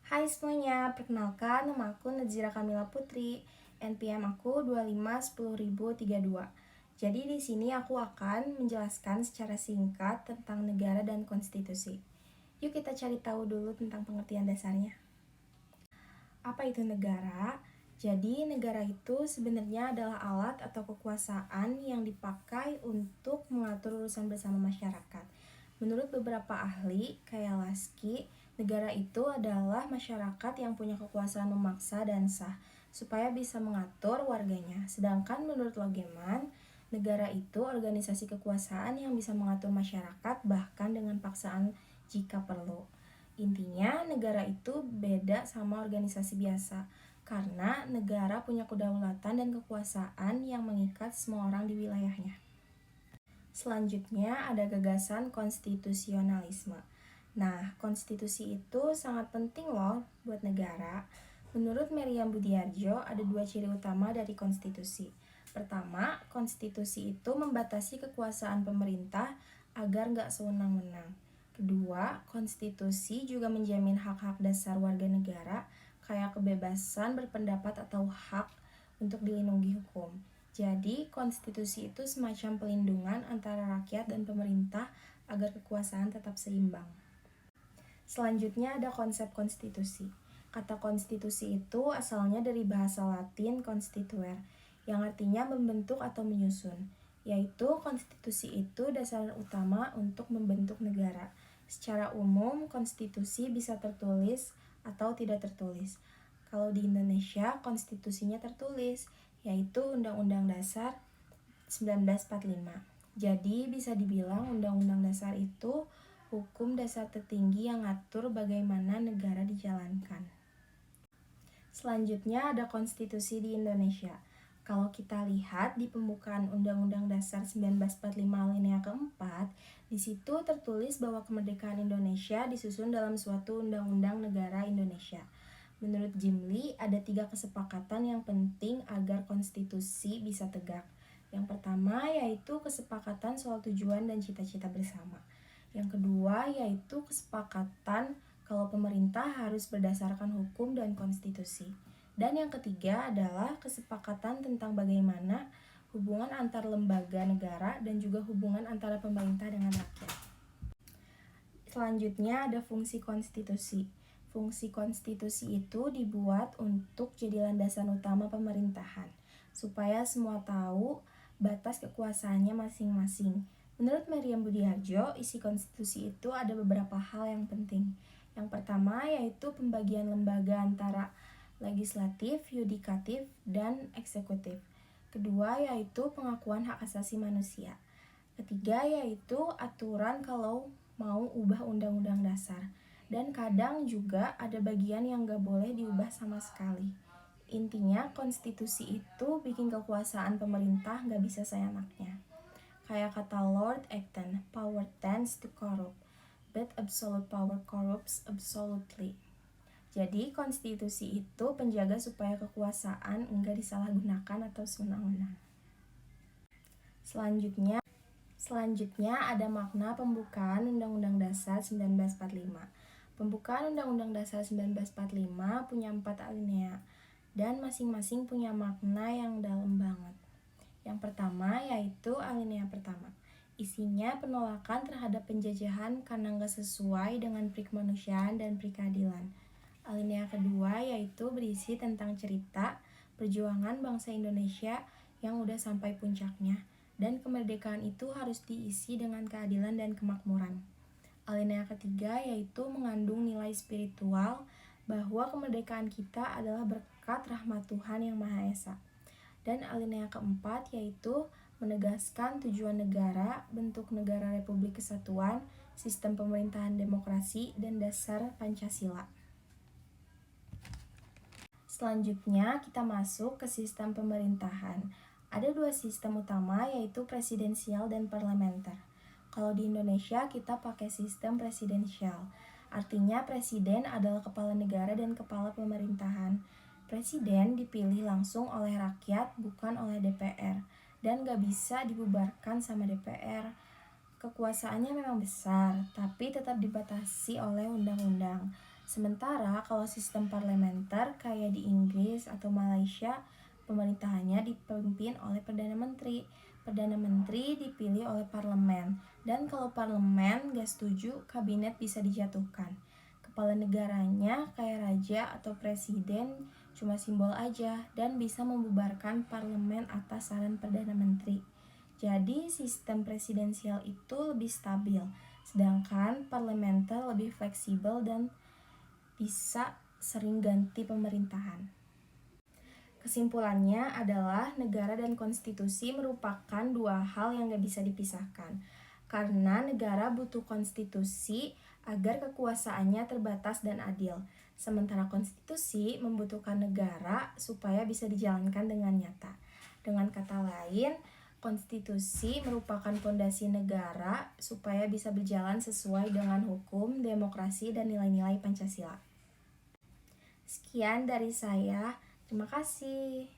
Hai semuanya, perkenalkan nama aku Nazira Kamila Putri, NPM aku 2510032. Jadi di sini aku akan menjelaskan secara singkat tentang negara dan konstitusi. Yuk kita cari tahu dulu tentang pengertian dasarnya. Apa itu negara? Jadi negara itu sebenarnya adalah alat atau kekuasaan yang dipakai untuk mengatur urusan bersama masyarakat. Menurut beberapa ahli, kayak Laski, negara itu adalah masyarakat yang punya kekuasaan memaksa dan sah, supaya bisa mengatur warganya. Sedangkan menurut Logeman, negara itu organisasi kekuasaan yang bisa mengatur masyarakat bahkan dengan paksaan jika perlu. Intinya, negara itu beda sama organisasi biasa, karena negara punya kedaulatan dan kekuasaan yang mengikat semua orang di wilayahnya. Selanjutnya ada gagasan konstitusionalisme. Nah, konstitusi itu sangat penting loh buat negara. Menurut Meriam Budiarjo, ada dua ciri utama dari konstitusi. Pertama, konstitusi itu membatasi kekuasaan pemerintah agar nggak sewenang-wenang. Kedua, konstitusi juga menjamin hak-hak dasar warga negara, kayak kebebasan berpendapat atau hak untuk dilindungi hukum. Jadi, konstitusi itu semacam pelindungan antara rakyat dan pemerintah agar kekuasaan tetap seimbang. Selanjutnya ada konsep konstitusi. Kata konstitusi itu asalnya dari bahasa Latin constituere, yang artinya membentuk atau menyusun, yaitu konstitusi itu dasar utama untuk membentuk negara. Secara umum, konstitusi bisa tertulis atau tidak tertulis. Kalau di Indonesia, konstitusinya tertulis, yaitu Undang-Undang Dasar 1945. Jadi bisa dibilang Undang-Undang Dasar itu hukum dasar tertinggi yang ngatur bagaimana negara dijalankan. Selanjutnya ada konstitusi di Indonesia. Kalau kita lihat di pembukaan Undang-Undang Dasar 1945 alinea keempat, di situ tertulis bahwa kemerdekaan Indonesia disusun dalam suatu undang-undang negara Indonesia. Menurut Jimli, ada 3 kesepakatan yang penting agar konstitusi bisa tegak. Yang pertama yaitu kesepakatan soal tujuan dan cita-cita bersama. Yang kedua yaitu kesepakatan kalau pemerintah harus berdasarkan hukum dan konstitusi. Dan yang ketiga adalah kesepakatan tentang bagaimana hubungan antar lembaga negara dan juga hubungan antara pemerintah dengan rakyat. Selanjutnya ada fungsi konstitusi. Fungsi konstitusi itu dibuat untuk jadi landasan utama pemerintahan, supaya semua tahu batas kekuasaannya masing-masing. Menurut Meriam Budiarjo, isi konstitusi itu ada beberapa hal yang penting. Yang pertama yaitu pembagian lembaga antara legislatif, yudikatif, dan eksekutif. Kedua yaitu pengakuan hak asasi manusia. Ketiga yaitu aturan kalau mau ubah undang-undang dasar. Dan kadang juga ada bagian yang gak boleh diubah sama sekali. Intinya konstitusi itu bikin kekuasaan pemerintah gak bisa seenaknya. Kayak kata Lord Acton, power tends to corrupt, but absolute power corrupts absolutely. Jadi konstitusi itu penjaga supaya kekuasaan enggak disalahgunakan atau sewenang-wenang. Selanjutnya ada makna pembukaan Undang-Undang Dasar 1945. Pembukaan Undang-Undang Dasar 1945 punya 4 alinea dan masing-masing punya makna yang dalam banget. Yang pertama yaitu alinea pertama. Isinya penolakan terhadap penjajahan karena nggak sesuai dengan peri kemanusiaan dan peri keadilan. Alinea kedua yaitu berisi tentang cerita perjuangan bangsa Indonesia yang udah sampai puncaknya, dan kemerdekaan itu harus diisi dengan keadilan dan kemakmuran. Alinea ketiga yaitu mengandung nilai spiritual bahwa kemerdekaan kita adalah berkat rahmat Tuhan Yang Maha Esa. Dan alinea keempat yaitu menegaskan tujuan negara, bentuk negara Republik Kesatuan, sistem pemerintahan demokrasi, dan dasar Pancasila. Selanjutnya kita masuk ke sistem pemerintahan. Ada 2 sistem utama yaitu presidensial dan parlementer. Kalau di Indonesia kita pakai sistem presidensial. Artinya presiden adalah kepala negara dan kepala pemerintahan. Presiden dipilih langsung oleh rakyat bukan oleh DPR dan gak bisa dibubarkan sama DPR. Kekuasaannya memang besar, tapi tetap dibatasi oleh undang-undang. Sementara kalau sistem parlementer kayak di Inggris atau Malaysia, pemerintahannya dipimpin oleh Perdana Menteri. Perdana Menteri dipilih oleh parlemen, dan kalau parlemen gak setuju, kabinet bisa dijatuhkan. Kepala negaranya kayak raja atau presiden cuma simbol aja dan bisa membubarkan parlemen atas saran Perdana Menteri. Jadi sistem presidensial itu lebih stabil, sedangkan parlementer lebih fleksibel dan bisa sering ganti pemerintahan. Kesimpulannya adalah negara dan konstitusi merupakan dua hal yang gak bisa dipisahkan. Karena negara butuh konstitusi agar kekuasaannya terbatas dan adil. Sementara konstitusi membutuhkan negara supaya bisa dijalankan dengan nyata. Dengan kata lain, konstitusi merupakan fondasi negara supaya bisa berjalan sesuai dengan hukum, demokrasi, dan nilai-nilai Pancasila. Sekian dari saya. Terima kasih.